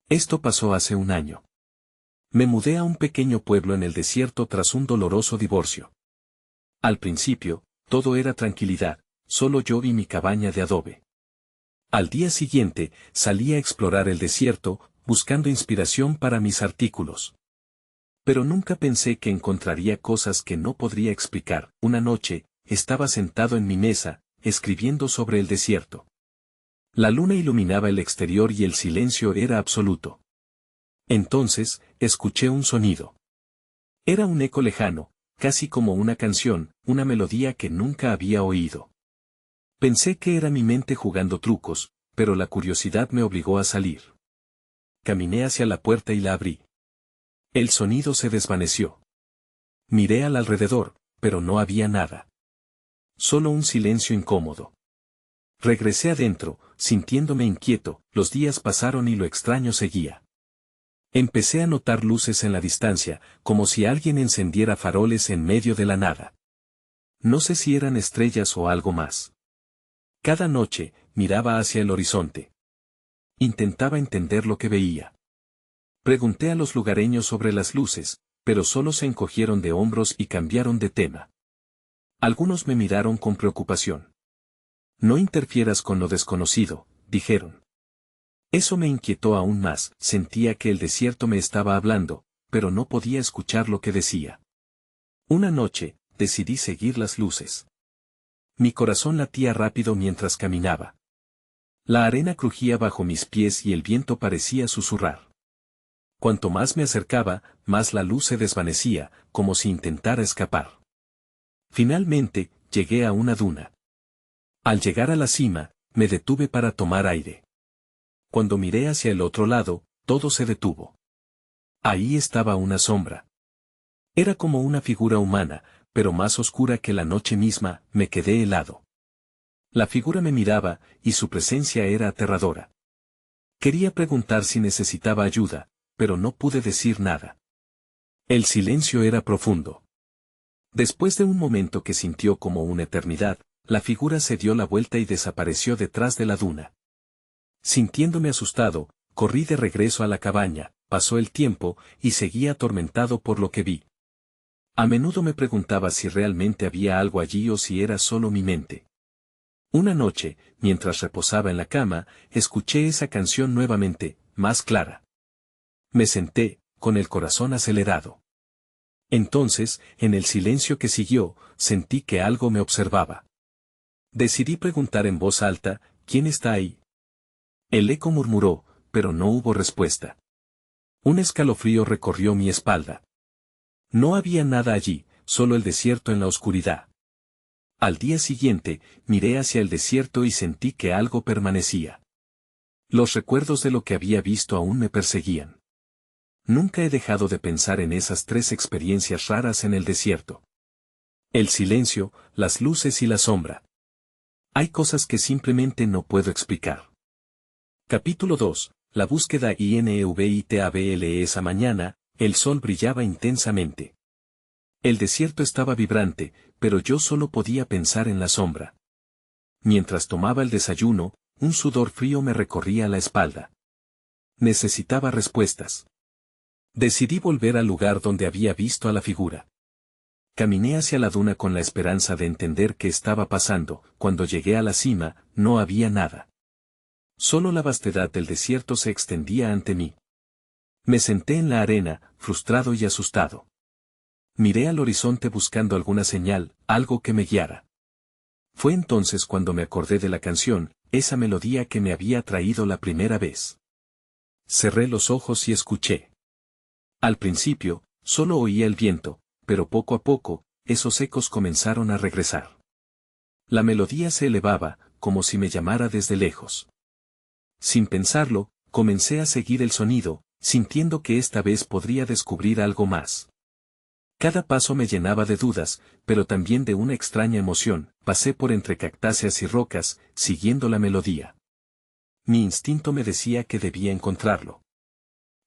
Esto pasó hace un año. Me mudé a un pequeño pueblo en el desierto tras un doloroso divorcio. Al principio, todo era tranquilidad, solo yo y mi cabaña de adobe. Al día siguiente, salí a explorar el desierto, buscando inspiración para mis artículos. Pero nunca pensé que encontraría cosas que no podría explicar. Una noche, estaba sentado en mi mesa, escribiendo sobre el desierto. La luna iluminaba el exterior y el silencio era absoluto. Entonces, escuché un sonido. Era un eco lejano, casi como una canción, una melodía que nunca había oído. Pensé que era mi mente jugando trucos, pero la curiosidad me obligó a salir. Caminé hacia la puerta y la abrí. El sonido se desvaneció. Miré al alrededor, pero no había nada. Solo un silencio incómodo. Regresé adentro, sintiéndome inquieto. Los días pasaron y lo extraño seguía. Empecé a notar luces en la distancia, como si alguien encendiera faroles en medio de la nada. No sé si eran estrellas o algo más. Cada noche, miraba hacia el horizonte. Intentaba entender lo que veía. Pregunté a los lugareños sobre las luces, pero solo se encogieron de hombros y cambiaron de tema. Algunos me miraron con preocupación. No interfieras con lo desconocido, dijeron. Eso me inquietó aún más, sentía que el desierto me estaba hablando, pero no podía escuchar lo que decía. Una noche, decidí seguir las luces. Mi corazón latía rápido mientras caminaba. La arena crujía bajo mis pies y el viento parecía susurrar. Cuanto más me acercaba, más la luz se desvanecía, como si intentara escapar. Finalmente, llegué a una duna. Al llegar a la cima, me detuve para tomar aire. Cuando miré hacia el otro lado, todo se detuvo. Ahí estaba una sombra. Era como una figura humana, pero más oscura que la noche misma. Me quedé helado. La figura me miraba, y su presencia era aterradora. Quería preguntar si necesitaba ayuda, pero no pude decir nada. El silencio era profundo. Después de un momento que sintió como una eternidad, la figura se dio la vuelta y desapareció detrás de la duna. Sintiéndome asustado, corrí de regreso a la cabaña. Pasó el tiempo, y seguí atormentado por lo que vi. A menudo me preguntaba si realmente había algo allí o si era solo mi mente. Una noche, mientras reposaba en la cama, escuché esa canción nuevamente, más clara. Me senté, con el corazón acelerado. Entonces, en el silencio que siguió, sentí que algo me observaba. Decidí preguntar en voz alta, ¿quién está ahí? El eco murmuró, pero no hubo respuesta. Un escalofrío recorrió mi espalda. No había nada allí, solo el desierto en la oscuridad. Al día siguiente, miré hacia el desierto y sentí que algo permanecía. Los recuerdos de lo que había visto aún me perseguían. Nunca he dejado de pensar en esas 3 experiencias raras en el desierto. El silencio, las luces y la sombra. Hay cosas que simplemente no puedo explicar. Capítulo 2. La búsqueda INEVITABLE. Esa mañana, el sol brillaba intensamente. El desierto estaba vibrante, pero yo solo podía pensar en la sombra. Mientras tomaba el desayuno, un sudor frío me recorría la espalda. Necesitaba respuestas. Decidí volver al lugar donde había visto a la figura. Caminé hacia la duna con la esperanza de entender qué estaba pasando. Cuando llegué a la cima, no había nada. Solo la vastedad del desierto se extendía ante mí. Me senté en la arena, frustrado y asustado. Miré al horizonte buscando alguna señal, algo que me guiara. Fue entonces cuando me acordé de la canción, esa melodía que me había traído la primera vez. Cerré los ojos y escuché. Al principio, solo oía el viento, pero poco a poco, esos ecos comenzaron a regresar. La melodía se elevaba, como si me llamara desde lejos. Sin pensarlo, comencé a seguir el sonido, sintiendo que esta vez podría descubrir algo más. Cada paso me llenaba de dudas, pero también de una extraña emoción. Pasé por entre cactáceas y rocas, siguiendo la melodía. Mi instinto me decía que debía encontrarlo.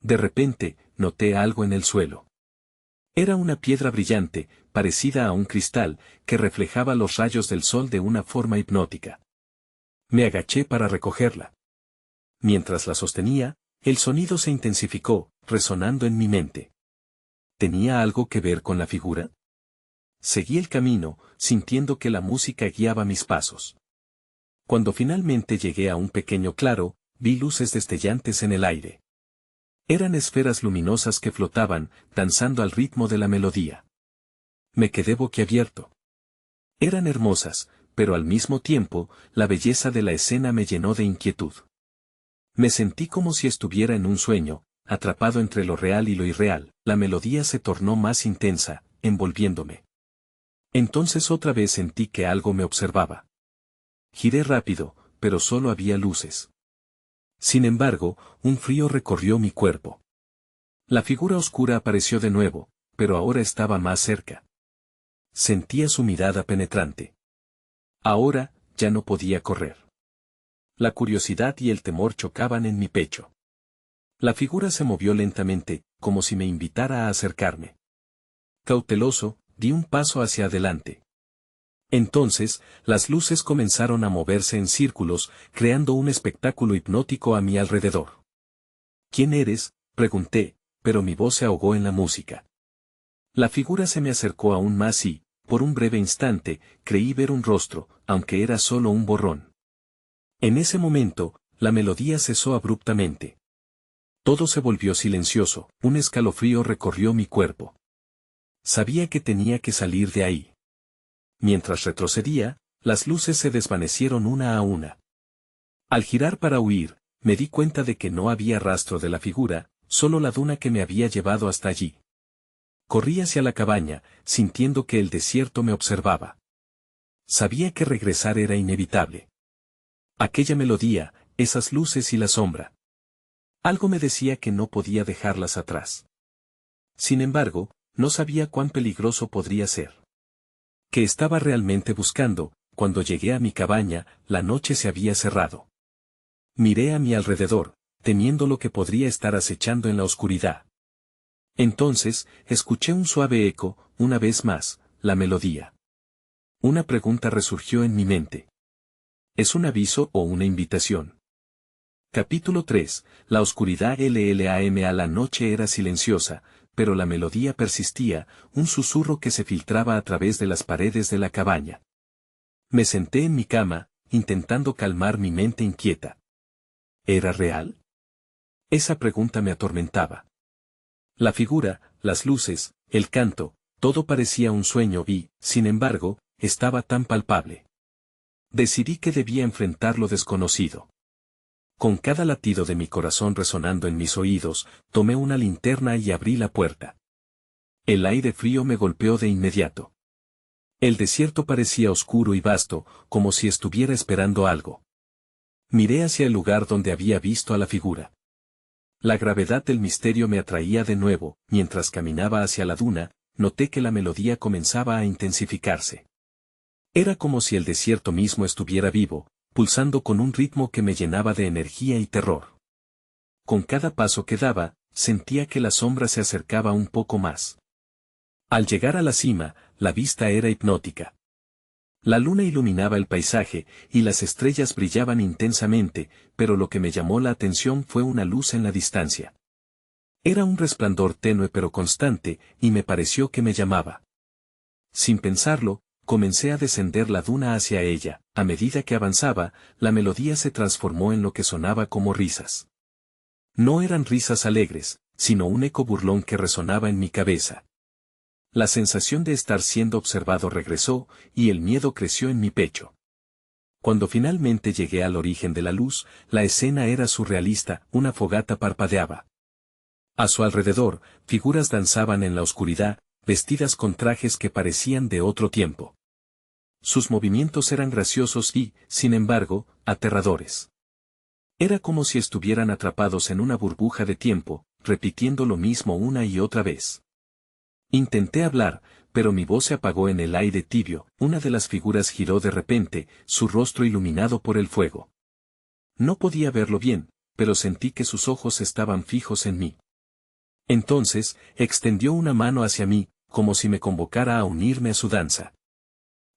De repente, noté algo en el suelo. Era una piedra brillante, parecida a un cristal, que reflejaba los rayos del sol de una forma hipnótica. Me agaché para recogerla. Mientras la sostenía, El sonido se intensificó, resonando en mi mente. ¿Tenía algo que ver con la figura? Seguí el camino, sintiendo que la música guiaba mis pasos. Cuando finalmente llegué a un pequeño claro, vi luces destellantes en el aire. Eran esferas luminosas que flotaban, danzando al ritmo de la melodía. Me quedé boquiabierto. Eran hermosas, pero al mismo tiempo, la belleza de la escena me llenó de inquietud. Me sentí como si estuviera en un sueño, atrapado entre lo real y lo irreal. La melodía se tornó más intensa, envolviéndome. Entonces otra vez sentí que algo me observaba. Giré rápido, pero solo había luces. Sin embargo, un frío recorrió mi cuerpo. La figura oscura apareció de nuevo, pero ahora estaba más cerca. Sentía su mirada penetrante. Ahora, ya no podía correr. La curiosidad y el temor chocaban en mi pecho. La figura se movió lentamente, como si me invitara a acercarme. Cauteloso, di un paso hacia adelante. Entonces, las luces comenzaron a moverse en círculos, creando un espectáculo hipnótico a mi alrededor. ¿Quién eres?, pregunté, pero mi voz se ahogó en la música. La figura se me acercó aún más y, por un breve instante, creí ver un rostro, aunque era solo un borrón. En ese momento, la melodía cesó abruptamente. Todo se volvió silencioso, un escalofrío recorrió mi cuerpo. Sabía que tenía que salir de ahí. Mientras retrocedía, las luces se desvanecieron una a una. Al girar para huir, me di cuenta de que no había rastro de la figura, solo la duna que me había llevado hasta allí. Corrí hacia la cabaña, sintiendo que el desierto me observaba. Sabía que regresar era inevitable. Aquella melodía, esas luces y la sombra. Algo me decía que no podía dejarlas atrás. Sin embargo, no sabía cuán peligroso podría ser. ¿Qué estaba realmente buscando? Cuando llegué a mi cabaña, la noche se había cerrado. Miré a mi alrededor, temiendo lo que podría estar acechando en la oscuridad. Entonces, escuché un suave eco, una vez más, la melodía. Una pregunta resurgió en mi mente. ¿Es un aviso o una invitación? Capítulo 3. La oscuridad LLAM. A la noche era silenciosa, pero la melodía persistía, un susurro que se filtraba a través de las paredes de la cabaña. Me senté en mi cama, intentando calmar mi mente inquieta. ¿Era real? Esa pregunta me atormentaba. La figura, las luces, el canto, todo parecía un sueño y, sin embargo, estaba tan palpable. Decidí que debía enfrentar lo desconocido. Con cada latido de mi corazón resonando en mis oídos, tomé una linterna y abrí la puerta. El aire frío me golpeó de inmediato. El desierto parecía oscuro y vasto, como si estuviera esperando algo. Miré hacia el lugar donde había visto a la figura. La gravedad del misterio me atraía de nuevo. Mientras caminaba hacia la duna, noté que la melodía comenzaba a intensificarse. Era como si el desierto mismo estuviera vivo, pulsando con un ritmo que me llenaba de energía y terror. Con cada paso que daba, sentía que la sombra se acercaba un poco más. Al llegar a la cima, la vista era hipnótica. La luna iluminaba el paisaje, y las estrellas brillaban intensamente, pero lo que me llamó la atención fue una luz en la distancia. Era un resplandor tenue pero constante, y me pareció que me llamaba. Sin pensarlo, comencé a descender la duna hacia ella. A medida que avanzaba, la melodía se transformó en lo que sonaba como risas. No eran risas alegres, sino un eco burlón que resonaba en mi cabeza. La sensación de estar siendo observado regresó, y el miedo creció en mi pecho. Cuando finalmente llegué al origen de la luz, la escena era surrealista, una fogata parpadeaba. A su alrededor, figuras danzaban en la oscuridad, vestidas con trajes que parecían de otro tiempo. Sus movimientos eran graciosos y, sin embargo, aterradores. Era como si estuvieran atrapados en una burbuja de tiempo, repitiendo lo mismo una y otra vez. Intenté hablar, pero mi voz se apagó en el aire tibio. Una de las figuras giró de repente, su rostro iluminado por el fuego. No podía verlo bien, pero sentí que sus ojos estaban fijos en mí. Entonces, extendió una mano hacia mí, como si me convocara a unirme a su danza.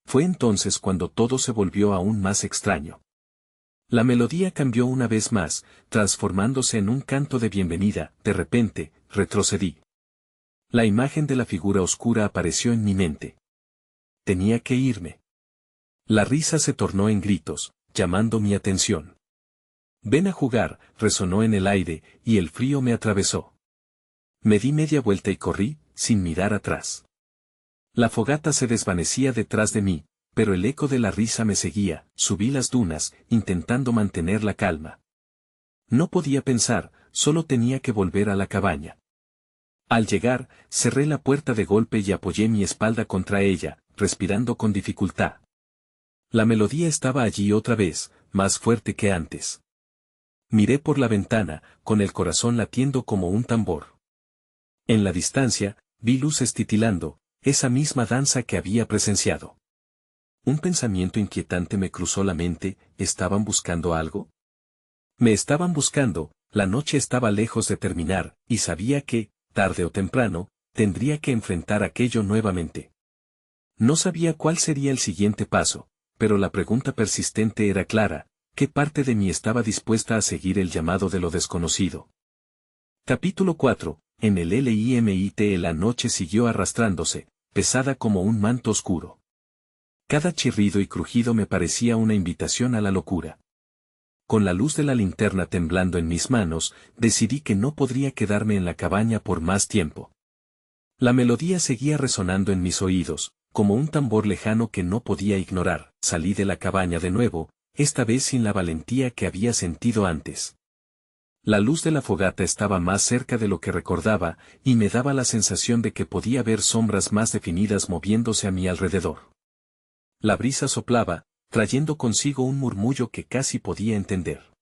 Fue entonces cuando todo se volvió aún más extraño. La melodía cambió una vez más, transformándose en un canto de bienvenida. De repente, retrocedí. La imagen de la figura oscura apareció en mi mente. Tenía que irme. La risa se tornó en gritos, llamando mi atención. «Ven a jugar», resonó en el aire, y el frío me atravesó. Me di media vuelta y corrí, sin mirar atrás. La fogata se desvanecía detrás de mí, pero el eco de la risa me seguía. Subí las dunas, intentando mantener la calma. No podía pensar, solo tenía que volver a la cabaña. Al llegar, cerré la puerta de golpe y apoyé mi espalda contra ella, respirando con dificultad. La melodía estaba allí otra vez, más fuerte que antes. Miré por la ventana, con el corazón latiendo como un tambor. En la distancia, vi luces titilando, esa misma danza que había presenciado. Un pensamiento inquietante me cruzó la mente. ¿Estaban buscando algo? Me estaban buscando. La noche estaba lejos de terminar, y sabía que, tarde o temprano, tendría que enfrentar aquello nuevamente. No sabía cuál sería el siguiente paso, pero la pregunta persistente era clara: ¿qué parte de mí estaba dispuesta a seguir el llamado de lo desconocido? Capítulo 4. En el LIMIT. La noche siguió arrastrándose, pesada como un manto oscuro. Cada chirrido y crujido me parecía una invitación a la locura. Con la luz de la linterna temblando en mis manos, decidí que no podría quedarme en la cabaña por más tiempo. La melodía seguía resonando en mis oídos, como un tambor lejano que no podía ignorar. Salí de la cabaña de nuevo, esta vez sin la valentía que había sentido antes. La luz de la fogata estaba más cerca de lo que recordaba, y me daba la sensación de que podía ver sombras más definidas moviéndose a mi alrededor. La brisa soplaba, trayendo consigo un murmullo que casi podía entender.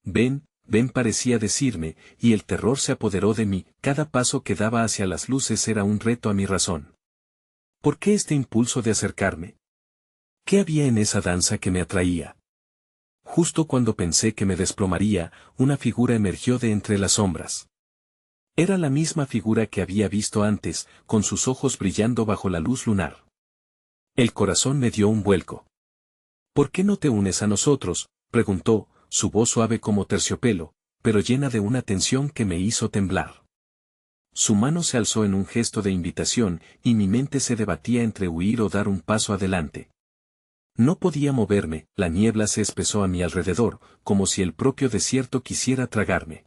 «Ven, ven», parecía decirme, y el terror se apoderó de mí. Cada paso que daba hacia las luces era un reto a mi razón. ¿Por qué este impulso de acercarme? ¿Qué había en esa danza que me atraía? Justo cuando pensé que me desplomaría, una figura emergió de entre las sombras. Era la misma figura que había visto antes, con sus ojos brillando bajo la luz lunar. El corazón me dio un vuelco. «¿Por qué no te unes a nosotros?», preguntó, su voz suave como terciopelo, pero llena de una tensión que me hizo temblar. Su mano se alzó en un gesto de invitación, y mi mente se debatía entre huir o dar un paso adelante. No podía moverme. La niebla se espesó a mi alrededor, como si el propio desierto quisiera tragarme.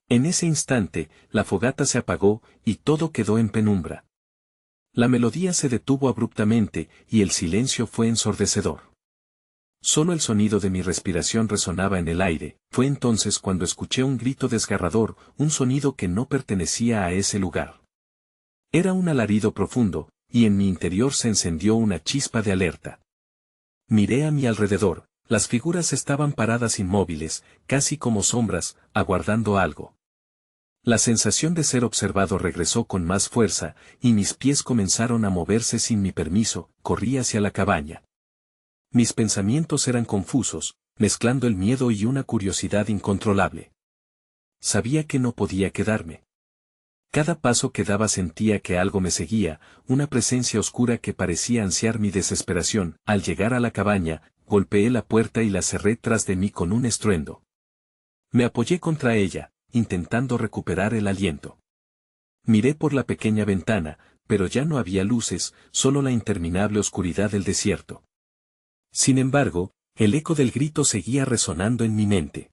En ese instante, la fogata se apagó, y todo quedó en penumbra. La melodía se detuvo abruptamente, y el silencio fue ensordecedor. Solo el sonido de mi respiración resonaba en el aire. Fue entonces cuando escuché un grito desgarrador, un sonido que no pertenecía a ese lugar. Era un alarido profundo, y en mi interior se encendió una chispa de alerta. Miré a mi alrededor. Las figuras estaban paradas inmóviles, casi como sombras, aguardando algo. La sensación de ser observado regresó con más fuerza, y mis pies comenzaron a moverse sin mi permiso. Corrí hacia la cabaña. Mis pensamientos eran confusos, mezclando el miedo y una curiosidad incontrolable. Sabía que no podía quedarme. Cada paso que daba sentía que algo me seguía, una presencia oscura que parecía ansiar mi desesperación. Al llegar a la cabaña, golpeé la puerta y la cerré tras de mí con un estruendo. Me apoyé contra ella, intentando recuperar el aliento. Miré por la pequeña ventana, pero ya no había luces, solo la interminable oscuridad del desierto. Sin embargo, el eco del grito seguía resonando en mi mente.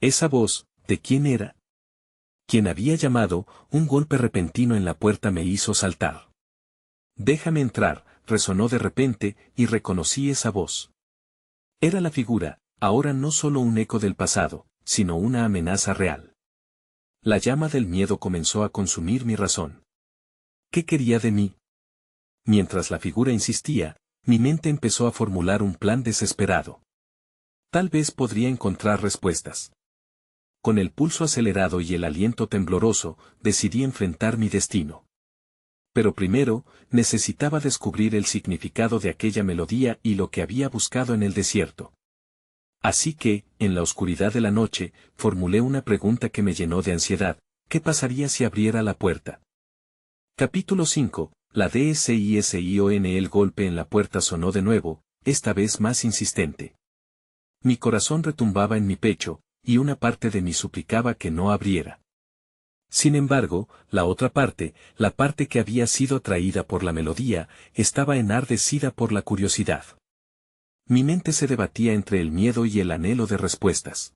Esa voz, ¿de quién era? ¿Quién había llamado? Un golpe repentino en la puerta me hizo saltar. «Déjame entrar», resonó de repente, y reconocí esa voz. Era la figura, ahora no solo un eco del pasado, sino una amenaza real. La llama del miedo comenzó a consumir mi razón. ¿Qué quería de mí? Mientras la figura insistía, mi mente empezó a formular un plan desesperado. Tal vez podría encontrar respuestas. Con el pulso acelerado y el aliento tembloroso, decidí enfrentar mi destino. Pero primero, necesitaba descubrir el significado de aquella melodía y lo que había buscado en el desierto. Así que, en la oscuridad de la noche, formulé una pregunta que me llenó de ansiedad: ¿qué pasaría si abriera la puerta? Capítulo 5. La DSISION. El golpe en la puerta sonó de nuevo, esta vez más insistente. Mi corazón retumbaba en mi pecho, y una parte de mí suplicaba que no abriera. Sin embargo, la otra parte, la parte que había sido atraída por la melodía, estaba enardecida por la curiosidad. Mi mente se debatía entre el miedo y el anhelo de respuestas.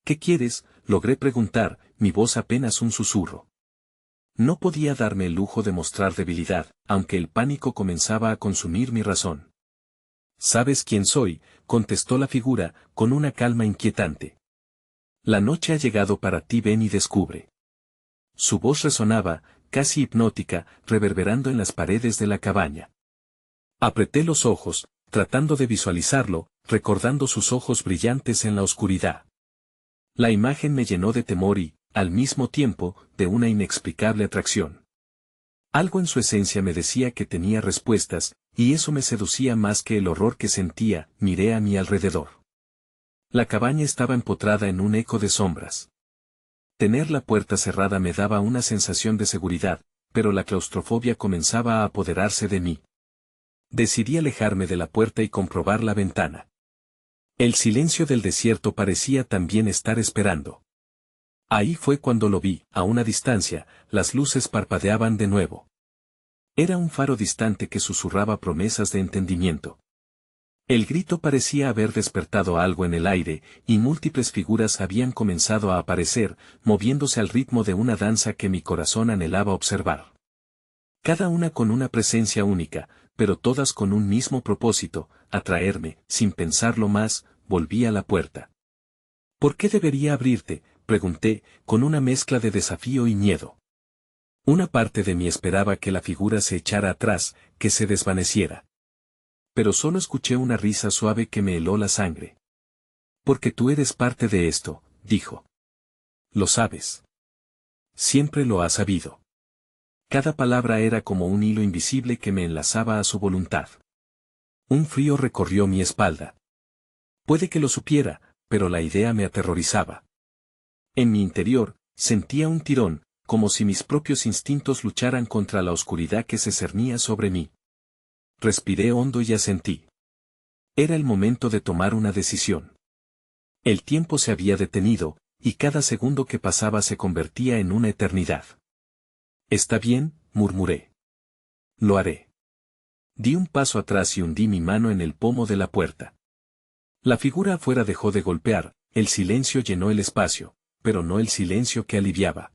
¿Qué quieres?, logré preguntar, mi voz apenas un susurro. No podía darme el lujo de mostrar debilidad, aunque el pánico comenzaba a consumir mi razón. ¿Sabes quién soy?, contestó la figura, con una calma inquietante. La noche ha llegado para ti, ven y descubre. Su voz resonaba, casi hipnótica, reverberando en las paredes de la cabaña. Apreté los ojos, tratando de visualizarlo, recordando sus ojos brillantes en la oscuridad. La imagen me llenó de temor y, al mismo tiempo, de una inexplicable atracción. Algo en su esencia me decía que tenía respuestas, y eso me seducía más que el horror que sentía. Miré a mi alrededor. La cabaña estaba empotrada en un eco de sombras. Tener la puerta cerrada me daba una sensación de seguridad, pero la claustrofobia comenzaba a apoderarse de mí. Decidí alejarme de la puerta y comprobar la ventana. El silencio del desierto parecía también estar esperando. Ahí fue cuando lo vi, a una distancia, las luces parpadeaban de nuevo. Era un faro distante que susurraba promesas de entendimiento. El grito parecía haber despertado algo en el aire, y múltiples figuras habían comenzado a aparecer, moviéndose al ritmo de una danza que mi corazón anhelaba observar. Cada una con una presencia única, pero todas con un mismo propósito, atraerme. Sin pensarlo más, volví a la puerta. ¿Por qué debería abrirte?, pregunté, con una mezcla de desafío y miedo. Una parte de mí esperaba que la figura se echara atrás, que se desvaneciera. Pero solo escuché una risa suave que me heló la sangre. Porque tú eres parte de esto, dijo. Lo sabes. Siempre lo has sabido. Cada palabra era como un hilo invisible que me enlazaba a su voluntad. Un frío recorrió mi espalda. Puede que lo supiera, pero la idea me aterrorizaba. En mi interior, sentía un tirón, como si mis propios instintos lucharan contra la oscuridad que se cernía sobre mí. Respiré hondo y asentí. Era el momento de tomar una decisión. El tiempo se había detenido, y cada segundo que pasaba se convertía en una eternidad. Está bien, murmuré. Lo haré. Di un paso atrás y hundí mi mano en el pomo de la puerta. La figura afuera dejó de golpear, el silencio llenó el espacio, pero no el silencio que aliviaba.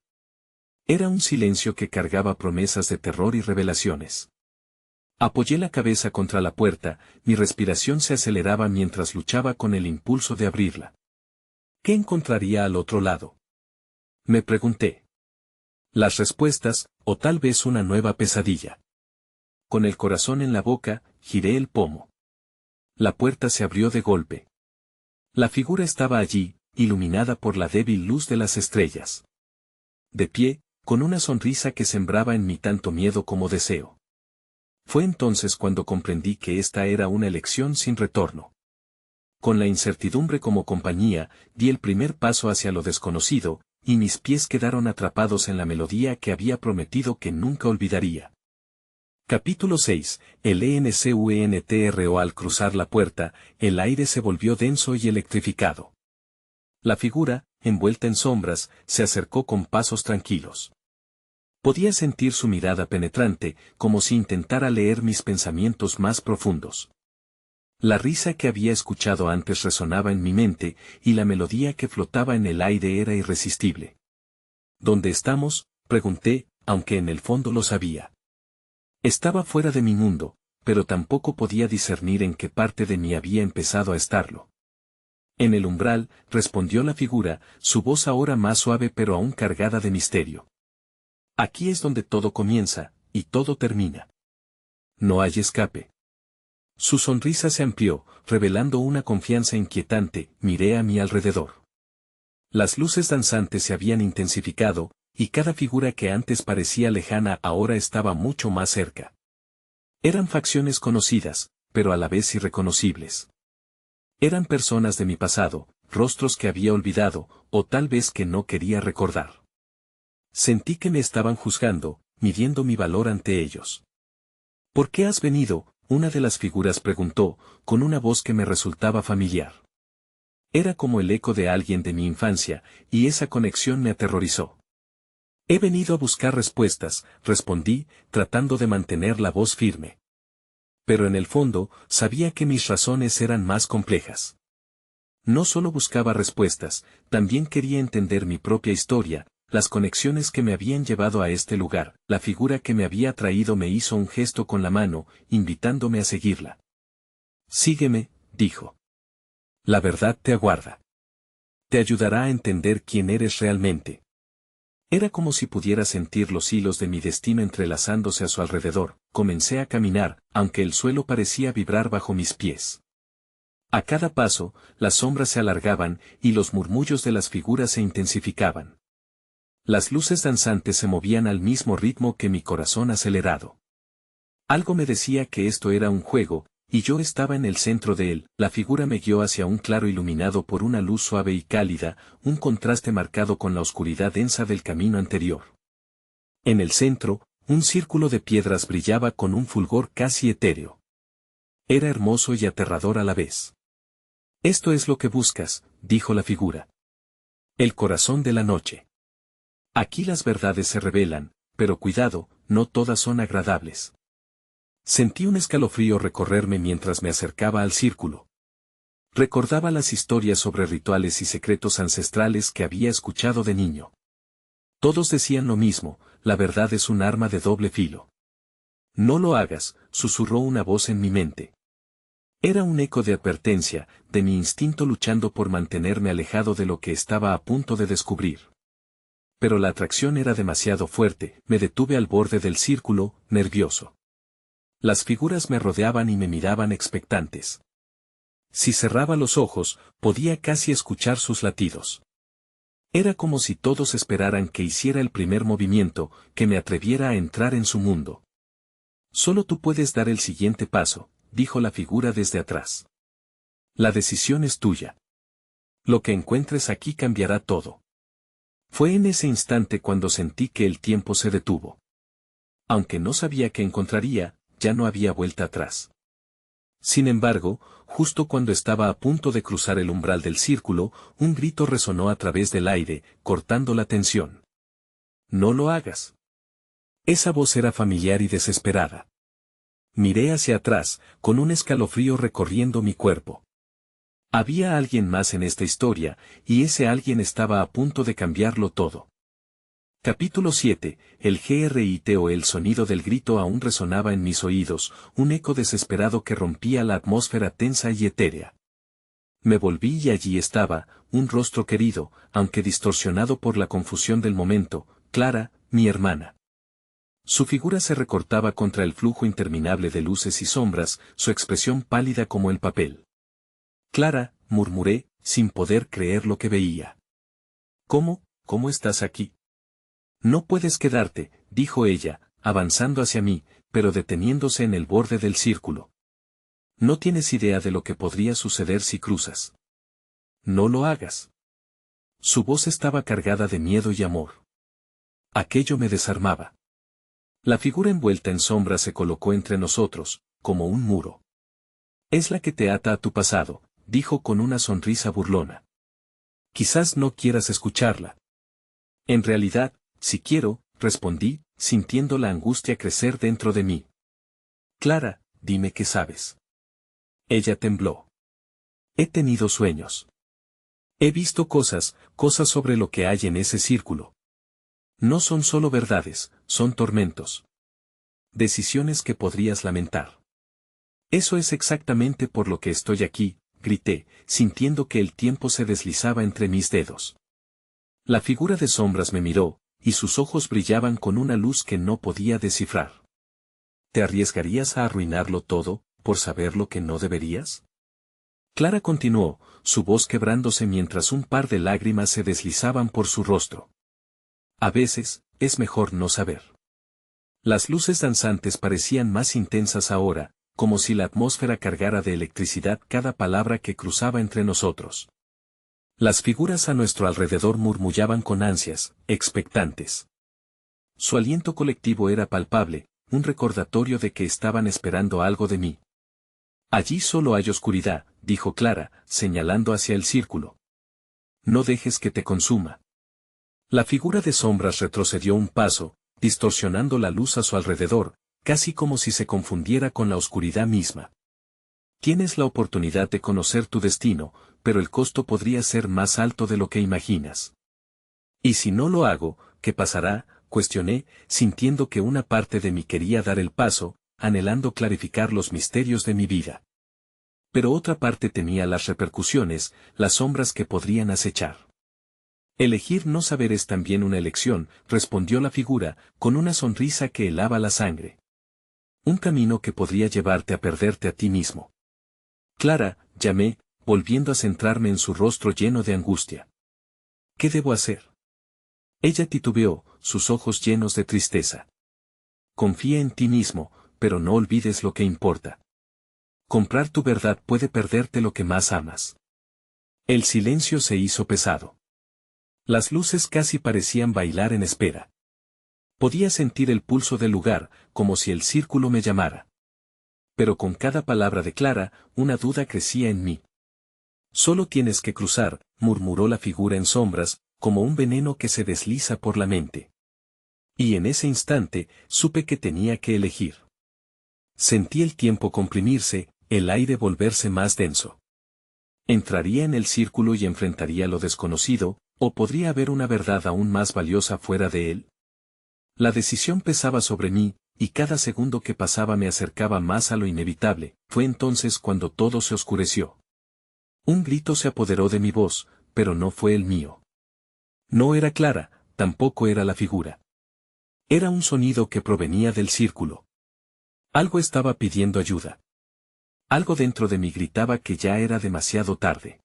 Era un silencio que cargaba promesas de terror y revelaciones. Apoyé la cabeza contra la puerta, mi respiración se aceleraba mientras luchaba con el impulso de abrirla. ¿Qué encontraría al otro lado?, me pregunté. Las respuestas, o tal vez una nueva pesadilla. Con el corazón en la boca, giré el pomo. La puerta se abrió de golpe. La figura estaba allí, iluminada por la débil luz de las estrellas. De pie, con una sonrisa que sembraba en mí tanto miedo como deseo. Fue entonces cuando comprendí que esta era una elección sin retorno. Con la incertidumbre como compañía, di el primer paso hacia lo desconocido, y mis pies quedaron atrapados en la melodía que había prometido que nunca olvidaría. Capítulo 6. El ENCUENTRO. Al cruzar la puerta, el aire se volvió denso y electrificado. La figura, envuelta en sombras, se acercó con pasos tranquilos. Podía sentir su mirada penetrante, como si intentara leer mis pensamientos más profundos. La risa que había escuchado antes resonaba en mi mente, y la melodía que flotaba en el aire era irresistible. ¿Dónde estamos?, pregunté, aunque en el fondo lo sabía. Estaba fuera de mi mundo, pero tampoco podía discernir en qué parte de mí había empezado a estarlo. En el umbral, respondió la figura, su voz ahora más suave pero aún cargada de misterio. Aquí es donde todo comienza, y todo termina. No hay escape. Su sonrisa se amplió, revelando una confianza inquietante. Miré a mi alrededor. Las luces danzantes se habían intensificado, y cada figura que antes parecía lejana ahora estaba mucho más cerca. Eran facciones conocidas, pero a la vez irreconocibles. Eran personas de mi pasado, rostros que había olvidado, o tal vez que no quería recordar. Sentí que me estaban juzgando, midiendo mi valor ante ellos. ¿Por qué has venido?, una de las figuras preguntó, con una voz que me resultaba familiar. Era como el eco de alguien de mi infancia, y esa conexión me aterrorizó. He venido a buscar respuestas, respondí, tratando de mantener la voz firme. Pero en el fondo, sabía que mis razones eran más complejas. No solo buscaba respuestas, también quería entender mi propia historia, las conexiones que me habían llevado a este lugar. La figura que me había traído me hizo un gesto con la mano, invitándome a seguirla. Sígueme, dijo. La verdad te aguarda. Te ayudará a entender quién eres realmente. Era como si pudiera sentir los hilos de mi destino entrelazándose a su alrededor. Comencé a caminar, aunque el suelo parecía vibrar bajo mis pies. A cada paso, las sombras se alargaban y los murmullos de las figuras se intensificaban. Las luces danzantes se movían al mismo ritmo que mi corazón acelerado. Algo me decía que esto era un juego, y yo estaba en el centro de él. La figura me guió hacia un claro iluminado por una luz suave y cálida, un contraste marcado con la oscuridad densa del camino anterior. En el centro, un círculo de piedras brillaba con un fulgor casi etéreo. Era hermoso y aterrador a la vez. Esto es lo que buscas, dijo la figura. El corazón de la noche. Aquí las verdades se revelan, pero cuidado, no todas son agradables. Sentí un escalofrío recorrerme mientras me acercaba al círculo. Recordaba las historias sobre rituales y secretos ancestrales que había escuchado de niño. Todos decían lo mismo, la verdad es un arma de doble filo. No lo hagas, susurró una voz en mi mente. Era un eco de advertencia, de mi instinto luchando por mantenerme alejado de lo que estaba a punto de descubrir. Pero la atracción era demasiado fuerte, me detuve al borde del círculo, nervioso. Las figuras me rodeaban y me miraban expectantes. Si cerraba los ojos, podía casi escuchar sus latidos. Era como si todos esperaran que hiciera el primer movimiento, que me atreviera a entrar en su mundo. Solo tú puedes dar el siguiente paso, dijo la figura desde atrás. La decisión es tuya. Lo que encuentres aquí cambiará todo. Fue en ese instante cuando sentí que el tiempo se detuvo. Aunque no sabía qué encontraría, ya no había vuelta atrás. Sin embargo, justo cuando estaba a punto de cruzar el umbral del círculo, un grito resonó a través del aire, cortando la tensión. No lo hagas. Esa voz era familiar y desesperada. Miré hacia atrás, con un escalofrío recorriendo mi cuerpo. Había alguien más en esta historia, y ese alguien estaba a punto de cambiarlo todo. Capítulo 7, el grito. El sonido del grito aún resonaba en mis oídos, un eco desesperado que rompía la atmósfera tensa y etérea. Me volví y allí estaba, un rostro querido, aunque distorsionado por la confusión del momento, Clara, mi hermana. Su figura se recortaba contra el flujo interminable de luces y sombras, su expresión pálida como el papel. Clara, murmuré, sin poder creer lo que veía. ¿Cómo estás aquí? No puedes quedarte, dijo ella, avanzando hacia mí, pero deteniéndose en el borde del círculo. No tienes idea de lo que podría suceder si cruzas. No lo hagas. Su voz estaba cargada de miedo y amor. Aquello me desarmaba. La figura envuelta en sombra se colocó entre nosotros, como un muro. Es la que te ata a tu pasado, dijo con una sonrisa burlona. Quizás no quieras escucharla. En realidad, si quiero, respondí, sintiendo la angustia crecer dentro de mí. Clara, dime qué sabes. Ella tembló. He tenido sueños. He visto cosas sobre lo que hay en ese círculo. No son solo verdades, son tormentos. Decisiones que podrías lamentar. Eso es exactamente por lo que estoy aquí, grité, sintiendo que el tiempo se deslizaba entre mis dedos. La figura de sombras me miró, y sus ojos brillaban con una luz que no podía descifrar. ¿Te arriesgarías a arruinarlo todo, por saber lo que no deberías? Clara continuó, su voz quebrándose mientras un par de lágrimas se deslizaban por su rostro. A veces, es mejor no saber. Las luces danzantes parecían más intensas ahora, como si la atmósfera cargara de electricidad cada palabra que cruzaba entre nosotros. Las figuras a nuestro alrededor murmullaban con ansias, expectantes. Su aliento colectivo era palpable, un recordatorio de que estaban esperando algo de mí. Allí solo hay oscuridad, dijo Clara, señalando hacia el círculo. No dejes que te consuma. La figura de sombras retrocedió un paso, distorsionando la luz a su alrededor, casi como si se confundiera con la oscuridad misma. Tienes la oportunidad de conocer tu destino, pero el costo podría ser más alto de lo que imaginas. ¿Y si no lo hago, qué pasará?, cuestioné, sintiendo que una parte de mí quería dar el paso, anhelando clarificar los misterios de mi vida. Pero otra parte temía las repercusiones, las sombras que podrían acechar. Elegir no saber es también una elección, respondió la figura, con una sonrisa que helaba la sangre. Un camino que podría llevarte a perderte a ti mismo. Clara, llamé, volviendo a centrarme en su rostro lleno de angustia. ¿Qué debo hacer? Ella titubeó, sus ojos llenos de tristeza. Confía en ti mismo, pero no olvides lo que importa. Comprar tu verdad puede perderte lo que más amas. El silencio se hizo pesado. Las luces casi parecían bailar en espera. Podía sentir el pulso del lugar, como si el círculo me llamara. Pero con cada palabra de Clara, una duda crecía en mí. Solo tienes que cruzar, murmuró la figura en sombras, como un veneno que se desliza por la mente. Y en ese instante, supe que tenía que elegir. Sentí el tiempo comprimirse, el aire volverse más denso. Entraría en el círculo y enfrentaría lo desconocido, ¿o podría haber una verdad aún más valiosa fuera de él? La decisión pesaba sobre mí, y cada segundo que pasaba me acercaba más a lo inevitable. Fue entonces cuando todo se oscureció. Un grito se apoderó de mi voz, pero no fue el mío. No era Clara, tampoco era la figura. Era un sonido que provenía del círculo. Algo estaba pidiendo ayuda. Algo dentro de mí gritaba que ya era demasiado tarde.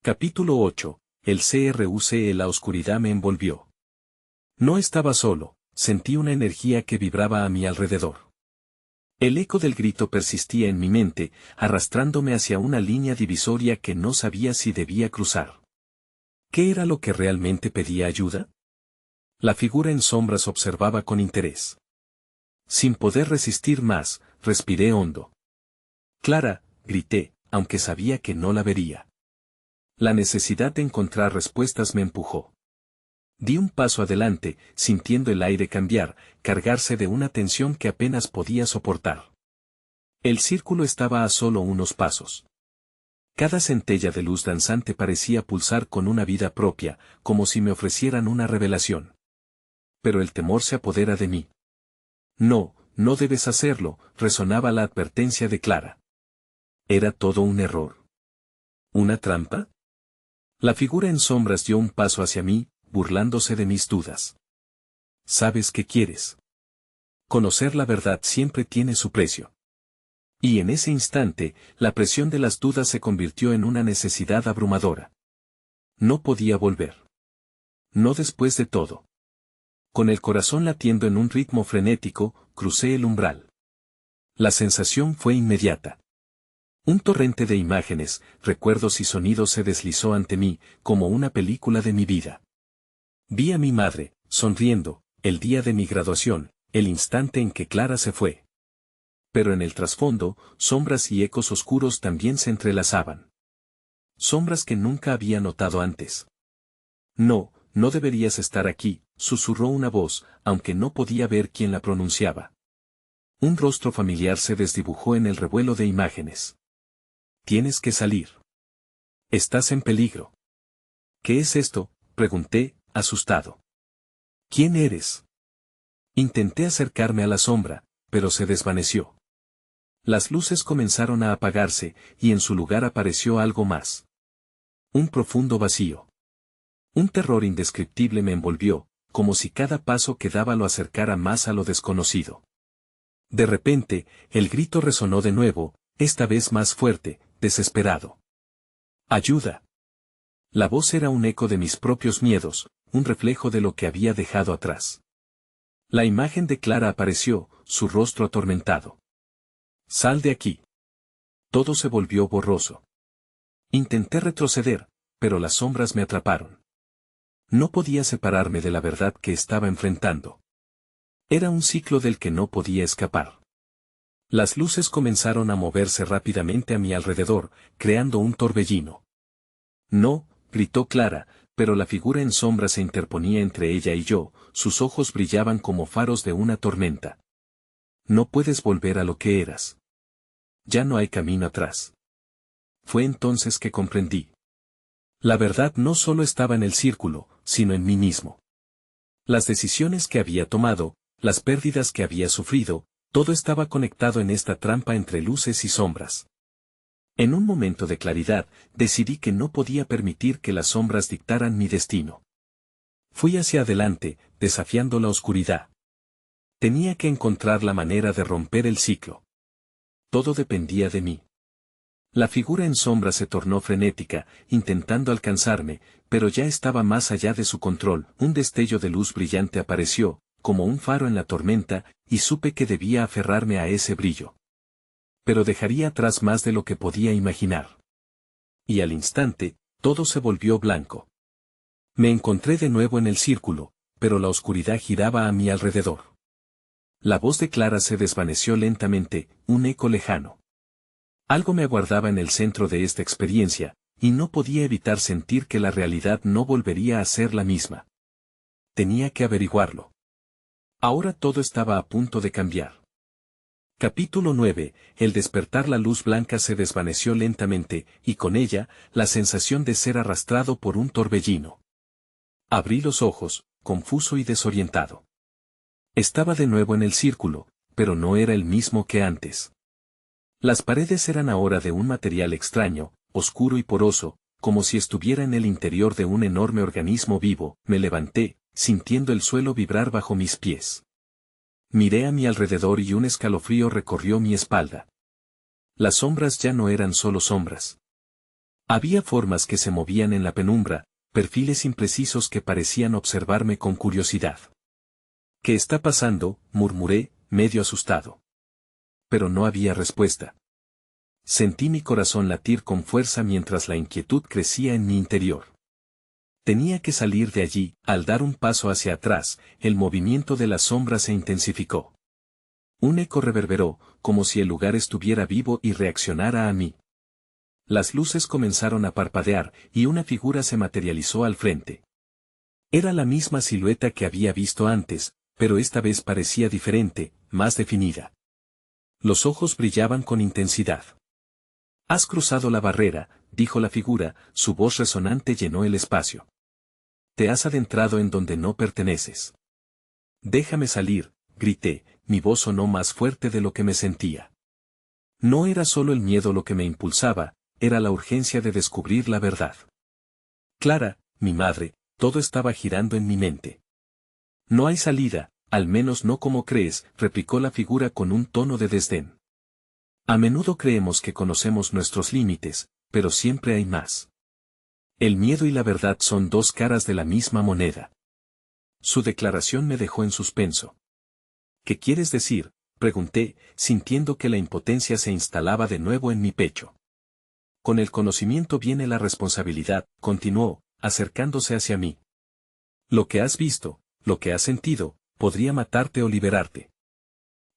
Capítulo 8. El CRUCE. La oscuridad me envolvió. No estaba solo, sentí una energía que vibraba a mi alrededor. El eco del grito persistía en mi mente, arrastrándome hacia una línea divisoria que no sabía si debía cruzar. ¿Qué era lo que realmente pedía ayuda? La figura en sombras observaba con interés. Sin poder resistir más, respiré hondo. Clara, grité, aunque sabía que no la vería. La necesidad de encontrar respuestas me empujó. Di un paso adelante, sintiendo el aire cambiar, cargarse de una tensión que apenas podía soportar. El círculo estaba a solo unos pasos. Cada centella de luz danzante parecía pulsar con una vida propia, como si me ofrecieran una revelación. Pero el temor se apodera de mí. No, no debes hacerlo, resonaba la advertencia de Clara. ¿Era todo un error? ¿Una trampa? La figura en sombras dio un paso hacia mí, burlándose de mis dudas. ¿Sabes qué quieres? Conocer la verdad siempre tiene su precio. Y en ese instante, la presión de las dudas se convirtió en una necesidad abrumadora. No podía volver. No después de todo. Con el corazón latiendo en un ritmo frenético, crucé el umbral. La sensación fue inmediata. Un torrente de imágenes, recuerdos y sonidos se deslizó ante mí, como una película de mi vida. Vi a mi madre, sonriendo, el día de mi graduación, el instante en que Clara se fue. Pero en el trasfondo, sombras y ecos oscuros también se entrelazaban. Sombras que nunca había notado antes. No, no deberías estar aquí, susurró una voz, aunque no podía ver quién la pronunciaba. Un rostro familiar se desdibujó en el revuelo de imágenes. Tienes que salir. Estás en peligro. ¿Qué es esto?, pregunté, asustado. ¿Quién eres? Intenté acercarme a la sombra, pero se desvaneció. Las luces comenzaron a apagarse, y en su lugar apareció algo más. Un profundo vacío. Un terror indescriptible me envolvió, como si cada paso que daba lo acercara más a lo desconocido. De repente, el grito resonó de nuevo, esta vez más fuerte, desesperado. ¡Ayuda! La voz era un eco de mis propios miedos, un reflejo de lo que había dejado atrás. La imagen de Clara apareció, su rostro atormentado. ¡Sal de aquí! Todo se volvió borroso. Intenté retroceder, pero las sombras me atraparon. No podía separarme de la verdad que estaba enfrentando. Era un ciclo del que no podía escapar. Las luces comenzaron a moverse rápidamente a mi alrededor, creando un torbellino. No, gritó Clara, pero la figura en sombra se interponía entre ella y yo, sus ojos brillaban como faros de una tormenta. No puedes volver a lo que eras. Ya no hay camino atrás. Fue entonces que comprendí. La verdad no solo estaba en el círculo, sino en mí mismo. Las decisiones que había tomado, las pérdidas que había sufrido, todo estaba conectado en esta trampa entre luces y sombras. En un momento de claridad, decidí que no podía permitir que las sombras dictaran mi destino. Fui hacia adelante, desafiando la oscuridad. Tenía que encontrar la manera de romper el ciclo. Todo dependía de mí. La figura en sombra se tornó frenética, intentando alcanzarme, pero ya estaba más allá de su control. Un destello de luz brillante apareció, como un faro en la tormenta, y supe que debía aferrarme a ese brillo. Pero dejaría atrás más de lo que podía imaginar. Y al instante, todo se volvió blanco. Me encontré de nuevo en el círculo, pero la oscuridad giraba a mi alrededor. La voz de Clara se desvaneció lentamente, un eco lejano. Algo me aguardaba en el centro de esta experiencia, y no podía evitar sentir que la realidad no volvería a ser la misma. Tenía que averiguarlo. Ahora todo estaba a punto de cambiar. Capítulo 9. El despertar. La luz blanca se desvaneció lentamente, y con ella, la sensación de ser arrastrado por un torbellino. Abrí los ojos, confuso y desorientado. Estaba de nuevo en el círculo, pero no era el mismo que antes. Las paredes eran ahora de un material extraño, oscuro y poroso, como si estuviera en el interior de un enorme organismo vivo. Me levanté, sintiendo el suelo vibrar bajo mis pies. Miré a mi alrededor y un escalofrío recorrió mi espalda. Las sombras ya no eran solo sombras. Había formas que se movían en la penumbra, perfiles imprecisos que parecían observarme con curiosidad. ¿Qué está pasando?, murmuré, medio asustado. Pero no había respuesta. Sentí mi corazón latir con fuerza mientras la inquietud crecía en mi interior. Tenía que salir de allí. Al dar un paso hacia atrás, el movimiento de la sombra se intensificó. Un eco reverberó, como si el lugar estuviera vivo y reaccionara a mí. Las luces comenzaron a parpadear, y una figura se materializó al frente. Era la misma silueta que había visto antes, pero esta vez parecía diferente, más definida. Los ojos brillaban con intensidad. «Has cruzado la barrera», dijo la figura, su voz resonante llenó el espacio. «Te has adentrado en donde no perteneces». «Déjame salir», grité, mi voz sonó más fuerte de lo que me sentía. No era solo el miedo lo que me impulsaba, era la urgencia de descubrir la verdad. Clara, mi madre, todo estaba girando en mi mente. «No hay salida, al menos no como crees», replicó la figura con un tono de desdén. «A menudo creemos que conocemos nuestros límites, pero siempre hay más. El miedo y la verdad son dos caras de la misma moneda». Su declaración me dejó en suspenso. «¿Qué quieres decir?», pregunté, sintiendo que la impotencia se instalaba de nuevo en mi pecho. «Con el conocimiento viene la responsabilidad», continuó, acercándose hacia mí. «Lo que has visto, lo que has sentido, podría matarte o liberarte.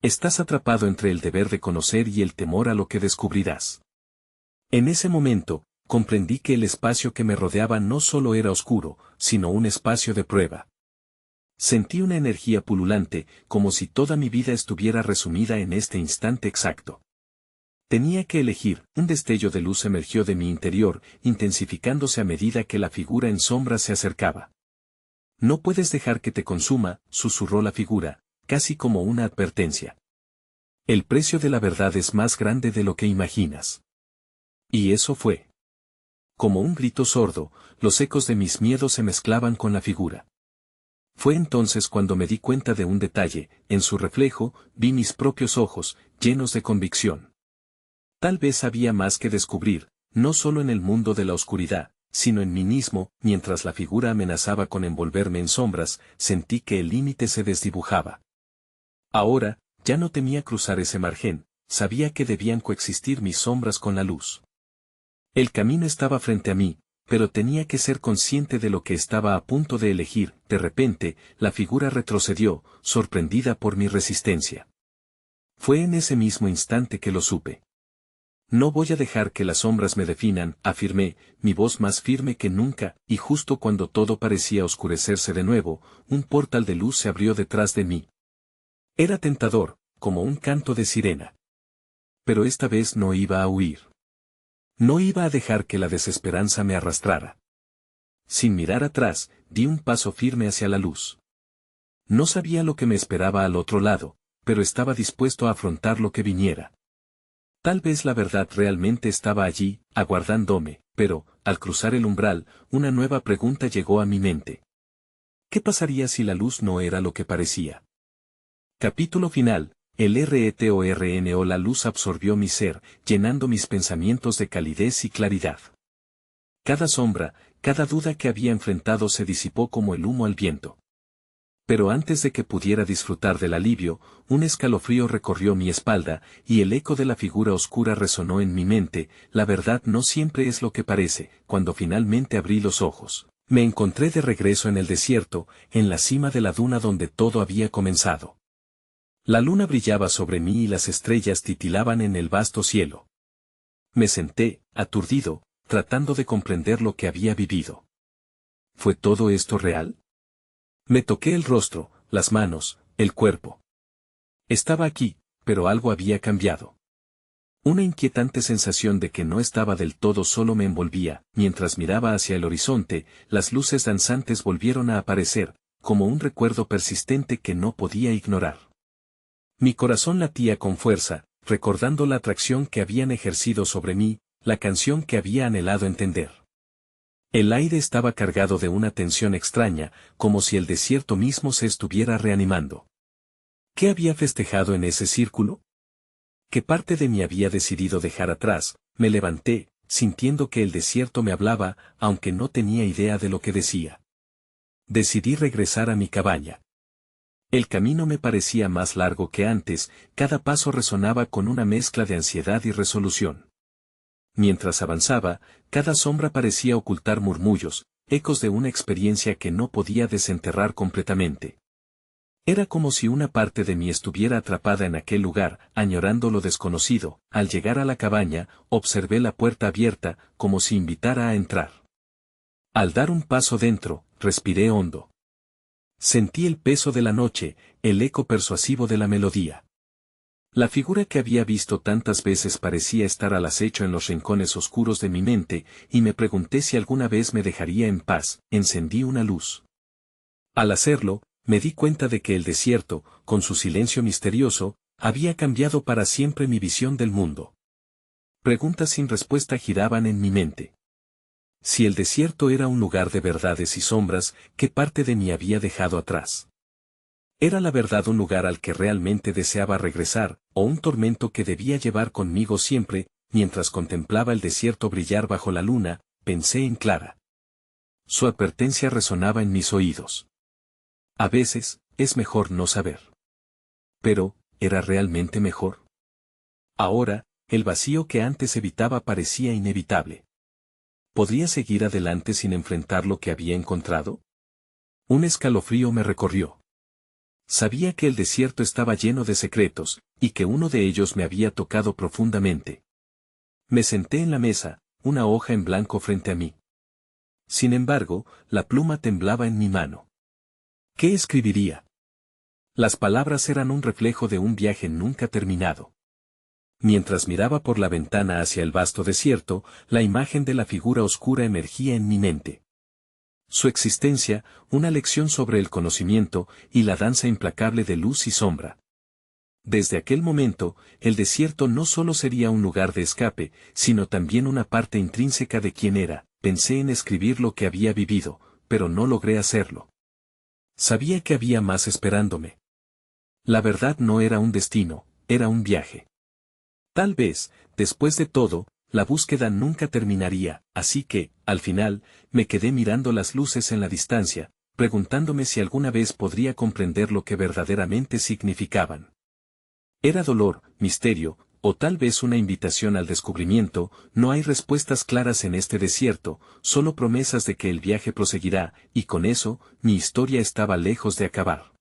Estás atrapado entre el deber de conocer y el temor a lo que descubrirás». En ese momento, comprendí que el espacio que me rodeaba no solo era oscuro, sino un espacio de prueba. Sentí una energía pululante, como si toda mi vida estuviera resumida en este instante exacto. Tenía que elegir. Un destello de luz emergió de mi interior, intensificándose a medida que la figura en sombra se acercaba. «No puedes dejar que te consuma», susurró la figura, casi como una advertencia. «El precio de la verdad es más grande de lo que imaginas». Y eso fue. Como un grito sordo, los ecos de mis miedos se mezclaban con la figura. Fue entonces cuando me di cuenta de un detalle. En su reflejo, vi mis propios ojos, llenos de convicción. Tal vez había más que descubrir, no solo en el mundo de la oscuridad, sino en mí mismo. Mientras la figura amenazaba con envolverme en sombras, sentí que el límite se desdibujaba. Ahora, ya no temía cruzar ese margen, sabía que debían coexistir mis sombras con la luz. El camino estaba frente a mí, pero tenía que ser consciente de lo que estaba a punto de elegir. De repente, la figura retrocedió, sorprendida por mi resistencia. Fue en ese mismo instante que lo supe. No voy a dejar que las sombras me definan, afirmé, mi voz más firme que nunca, y justo cuando todo parecía oscurecerse de nuevo, un portal de luz se abrió detrás de mí. Era tentador, como un canto de sirena. Pero esta vez no iba a huir. No iba a dejar que la desesperanza me arrastrara. Sin mirar atrás, di un paso firme hacia la luz. No sabía lo que me esperaba al otro lado, pero estaba dispuesto a afrontar lo que viniera. Tal vez la verdad realmente estaba allí, aguardándome, pero, al cruzar el umbral, una nueva pregunta llegó a mi mente. ¿Qué pasaría si la luz no era lo que parecía? Capítulo final. El RETORNO. La luz absorbió mi ser, llenando mis pensamientos de calidez y claridad. Cada sombra, cada duda que había enfrentado se disipó como el humo al viento. Pero antes de que pudiera disfrutar del alivio, un escalofrío recorrió mi espalda, y el eco de la figura oscura resonó en mi mente. La verdad no siempre es lo que parece. Cuando finalmente abrí los ojos, me encontré de regreso en el desierto, en la cima de la duna donde todo había comenzado. La luna brillaba sobre mí y las estrellas titilaban en el vasto cielo. Me senté, aturdido, tratando de comprender lo que había vivido. ¿Fue todo esto real? Me toqué el rostro, las manos, el cuerpo. Estaba aquí, pero algo había cambiado. Una inquietante sensación de que no estaba del todo solo me envolvía. Mientras miraba hacia el horizonte, las luces danzantes volvieron a aparecer, como un recuerdo persistente que no podía ignorar. Mi corazón latía con fuerza, recordando la atracción que habían ejercido sobre mí, la canción que había anhelado entender. El aire estaba cargado de una tensión extraña, como si el desierto mismo se estuviera reanimando. ¿Qué había festejado en ese círculo? ¿Qué parte de mí había decidido dejar atrás? Me levanté, sintiendo que el desierto me hablaba, aunque no tenía idea de lo que decía. Decidí regresar a mi cabaña. El camino me parecía más largo que antes, cada paso resonaba con una mezcla de ansiedad y resolución. Mientras avanzaba, cada sombra parecía ocultar murmullos, ecos de una experiencia que no podía desenterrar completamente. Era como si una parte de mí estuviera atrapada en aquel lugar, añorando lo desconocido. Al llegar a la cabaña, observé la puerta abierta, como si invitara a entrar. Al dar un paso dentro, respiré hondo. Sentí el peso de la noche, el eco persuasivo de la melodía. La figura que había visto tantas veces parecía estar al acecho en los rincones oscuros de mi mente, y me pregunté si alguna vez me dejaría en paz. Encendí una luz. Al hacerlo, me di cuenta de que el desierto, con su silencio misterioso, había cambiado para siempre mi visión del mundo. Preguntas sin respuesta giraban en mi mente. Si el desierto era un lugar de verdades y sombras, ¿qué parte de mí había dejado atrás? ¿Era la verdad un lugar al que realmente deseaba regresar, o un tormento que debía llevar conmigo siempre? Mientras contemplaba el desierto brillar bajo la luna, pensé en Clara. Su advertencia resonaba en mis oídos. A veces, es mejor no saber. Pero, ¿era realmente mejor? Ahora, el vacío que antes evitaba parecía inevitable. ¿Podría seguir adelante sin enfrentar lo que había encontrado? Un escalofrío me recorrió. Sabía que el desierto estaba lleno de secretos, y que uno de ellos me había tocado profundamente. Me senté en la mesa, una hoja en blanco frente a mí. Sin embargo, la pluma temblaba en mi mano. ¿Qué escribiría? Las palabras eran un reflejo de un viaje nunca terminado. Mientras miraba por la ventana hacia el vasto desierto, la imagen de la figura oscura emergía en mi mente. Su existencia, una lección sobre el conocimiento, y la danza implacable de luz y sombra. Desde aquel momento, el desierto no solo sería un lugar de escape, sino también una parte intrínseca de quién era. Pensé en escribir lo que había vivido, pero no logré hacerlo. Sabía que había más esperándome. La verdad no era un destino, era un viaje. Tal vez, después de todo, la búsqueda nunca terminaría, así que, al final, me quedé mirando las luces en la distancia, preguntándome si alguna vez podría comprender lo que verdaderamente significaban. Era dolor, misterio, o tal vez una invitación al descubrimiento. No hay respuestas claras en este desierto, solo promesas de que el viaje proseguirá, y con eso, mi historia estaba lejos de acabar.